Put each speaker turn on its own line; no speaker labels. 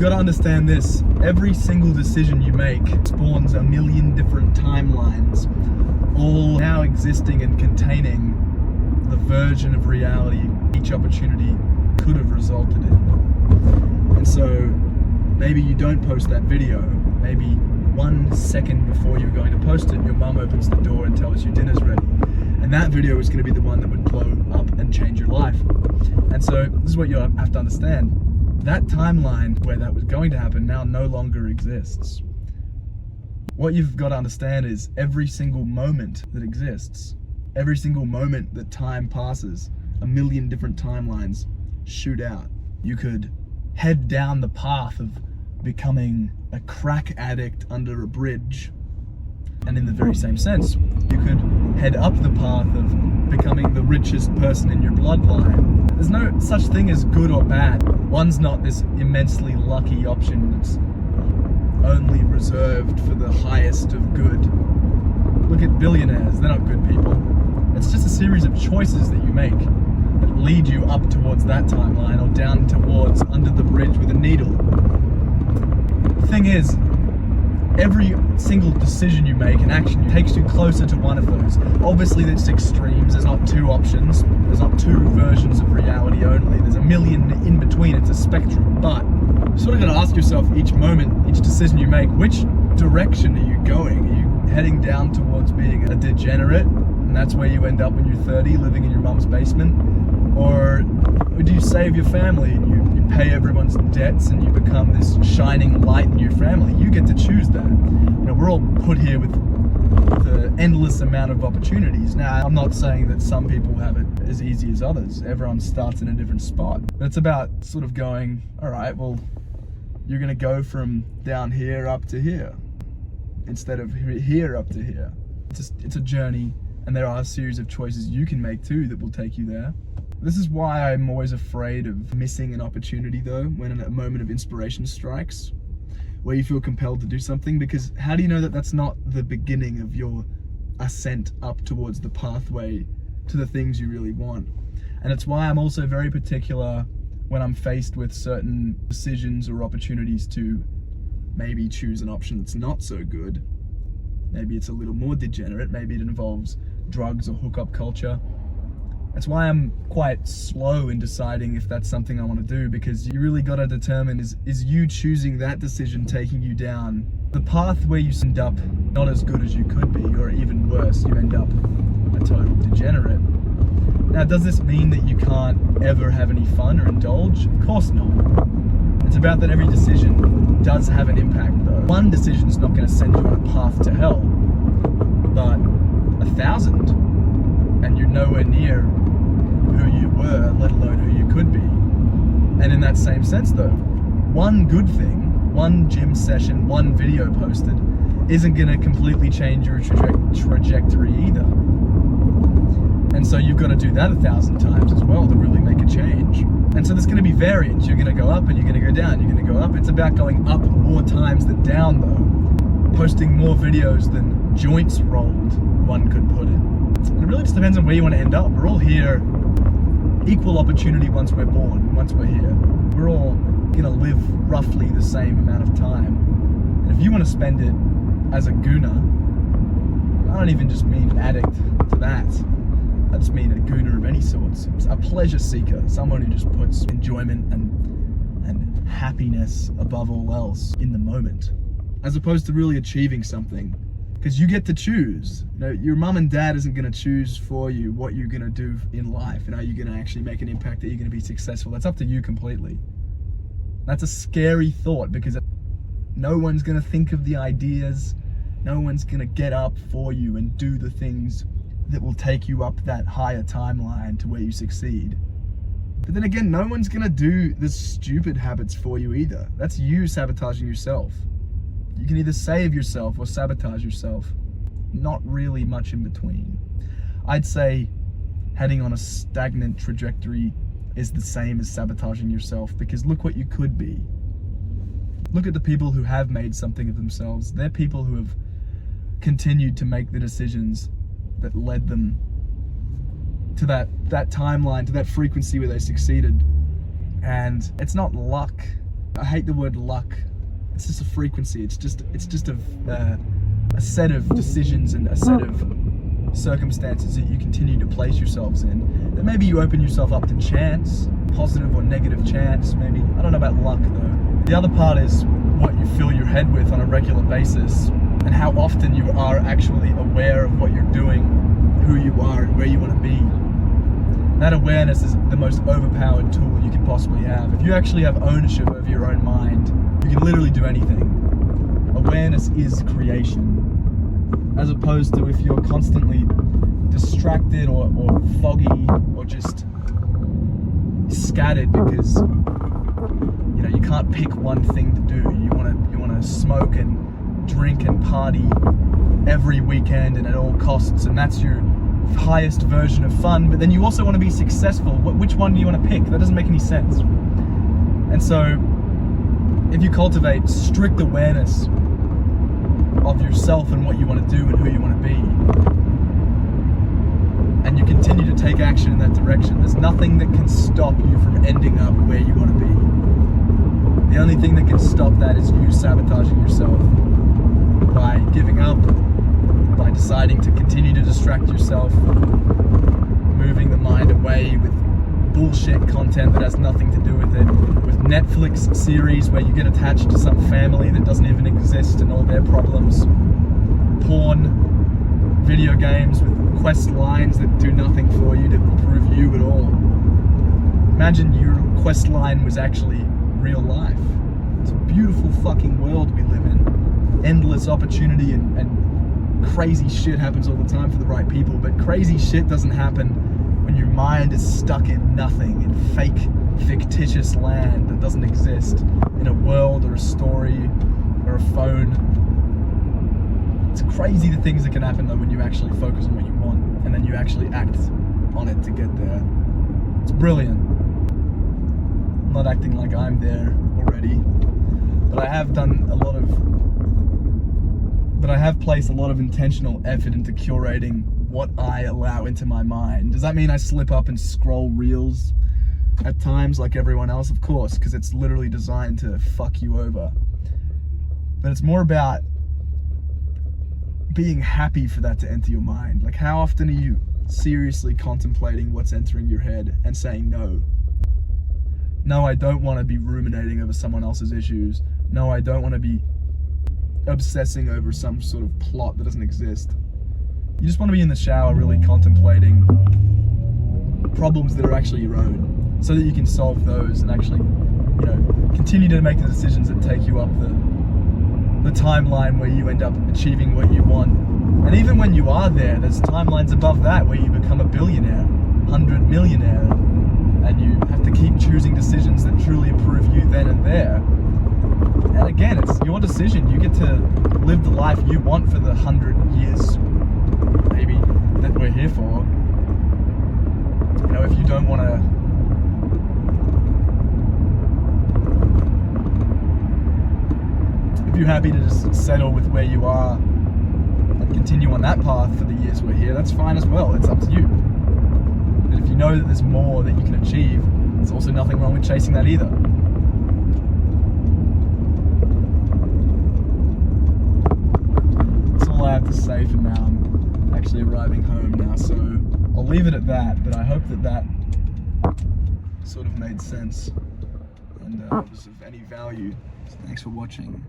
Gotta understand this. Every single decision you make spawns a million different timelines, all now existing and containing the version of reality each opportunity could have resulted in. And so maybe you don't post that video. Maybe 1 second before you're going to post it, your mum opens the door and tells you dinner's ready. And that video is going to be the one that would blow up and change your life. And so this is what you have to understand. That timeline where that was going to happen now no longer exists. What you've got to understand is every single moment that exists, every single moment that time passes, a million different timelines shoot out. You could head down the path of becoming a crack addict under a bridge, and in the very same sense, you could head up the path of becoming the richest person in your bloodline. There's no such thing as good or bad. One's not this immensely lucky option that's only reserved for the highest of good. Look at billionaires, they're not good people. It's just a series of choices that you make that lead you up towards that timeline or down towards under the bridge with a needle. The thing is, every single decision you make and action takes you closer to one of those. Obviously there's extremes, there's not two options, there's not two versions of reality only, there's a million in between, it's a spectrum. But you sort of got to ask yourself each moment, each decision you make, which direction are you going? Are you heading down towards being a degenerate, and that's where you end up when you're 30, living in your mum's basement? Or do you save your family and you pay everyone's debts and you become this shining light in your family? You get to choose that. You know, we're all put here with the endless amount of opportunities. Now, I'm not saying that some people have it as easy as others. Everyone starts in a different spot. But it's about sort of going, all right, well, you're gonna go from down here up to here instead of here up to here. It's a journey, and there are a series of choices you can make too that will take you there. This is why I'm always afraid of missing an opportunity though, when a moment of inspiration strikes, where you feel compelled to do something, because how do you know that that's not the beginning of your ascent up towards the pathway to the things you really want? And it's why I'm also very particular when I'm faced with certain decisions or opportunities to maybe choose an option that's not so good. Maybe it's a little more degenerate, maybe it involves drugs or hookup culture. That's why I'm quite slow in deciding if that's something I want to do, because you really got to determine, is you choosing that decision taking you down the path where you end up not as good as you could be, or even worse, you end up a total degenerate. Now, does this mean that you can't ever have any fun or indulge? Of course not. It's about that every decision does have an impact though. One decision is not going to send you on a path to hell, but 1,000, and you're nowhere near who you were, let alone who you could be. And in that same sense though, one good thing, one gym session, one video posted isn't going to completely change your trajectory either. And so you've got to do that 1,000 times as well to really make a change. And so there's going to be variance. You're going to go up and you're going to go down. You're going to go up. It's about going up more times than down though. Posting more videos than joints rolled, one could put it. It really just depends on where you want to end up. We're all here, equal opportunity once we're born, once we're here. We're all going to live roughly the same amount of time. And if you want to spend it as a gooner, I don't even just mean an addict to that. I just mean a gooner of any sorts. A pleasure seeker, someone who just puts enjoyment and happiness above all else in the moment, as opposed to really achieving something. Because you get to choose. You know, your mum and dad isn't going to choose for you what you're going to do in life and how you're going to actually make an impact, that you're going to be successful. That's up to you completely. That's a scary thought, because no one's going to think of the ideas. No one's going to get up for you and do the things that will take you up that higher timeline to where you succeed. But then again, no one's going to do the stupid habits for you either. That's you sabotaging yourself. You can either save yourself or sabotage yourself. Not really much in between. I'd say heading on a stagnant trajectory is the same as sabotaging yourself, because look what you could be. Look at the people who have made something of themselves. They're people who have continued to make the decisions that led them to that timeline, to that frequency where they succeeded. And it's not luck. I hate the word luck. It's just a frequency. It's just a set of decisions and a set of circumstances that you continue to place yourselves in. That maybe you open yourself up to chance, positive or negative chance. Maybe, I don't know about luck though. The other part is what you fill your head with on a regular basis, and how often you are actually aware of what you're doing, who you are, and where you want to be. That awareness is the most overpowered tool you can possibly have. If you actually have ownership over your own mind, you can literally do anything. Awareness is creation. As opposed to if you're constantly distracted or foggy or just scattered because you can't pick one thing to do. You want to smoke and drink and party every weekend and at all costs, and that's your highest version of fun. But then you also want to be successful. Which one do you want to pick? That doesn't make any sense. And so if you cultivate strict awareness of yourself and what you want to do and who you want to be, and you continue to take action in that direction, there's nothing that can stop you from ending up where you want to be. The only thing that can stop that is you sabotaging yourself by giving up, by deciding to continue to distract yourself, moving the mind away with bullshit content that has nothing to do with it, with Netflix series where you get attached to some family that doesn't even exist and all their problems, porn, video games with quest lines that do nothing for you to improve you at all. Imagine your quest line was actually real life. It's a beautiful fucking world we live in. Endless opportunity and crazy shit happens all the time for the right people, but crazy shit doesn't happen when your mind is stuck in nothing, in fake, fictitious land that doesn't exist, in a world or a story or a phone. It's crazy the things that can happen though when you actually focus on what you want and then you actually act on it to get there. It's brilliant. I'm not acting like I'm there already, but I have placed a lot of intentional effort into curating what I allow into my mind. Does that mean I slip up and scroll reels at times like everyone else? Of course, because it's literally designed to fuck you over. But it's more about being happy for that to enter your mind. Like, how often are you seriously contemplating what's entering your head and saying no? No, I don't want to be ruminating over someone else's issues. No, I don't want to be obsessing over some sort of plot that doesn't exist. You just want to be in the shower really contemplating problems that are actually your own, so that you can solve those and actually, continue to make the decisions that take you up the timeline where you end up achieving what you want. And even when you are there, there's timelines above that where you become a billionaire, 100 millionaire, and you have to keep choosing decisions that truly improve you then and there. And again, it's your decision. You get to live the life you want for the 100 years, maybe, that we're here for. If you don't want to if you're happy to just settle with where you are and continue on that path for the years we're here, that's fine as well. It's up to you. But if you know that there's more that you can achieve, there's also nothing wrong with chasing that either. That's all I have to say for now. I'm actually arriving home now, so I'll leave it at that, but I hope that sort of made sense and was of any value. So thanks for watching.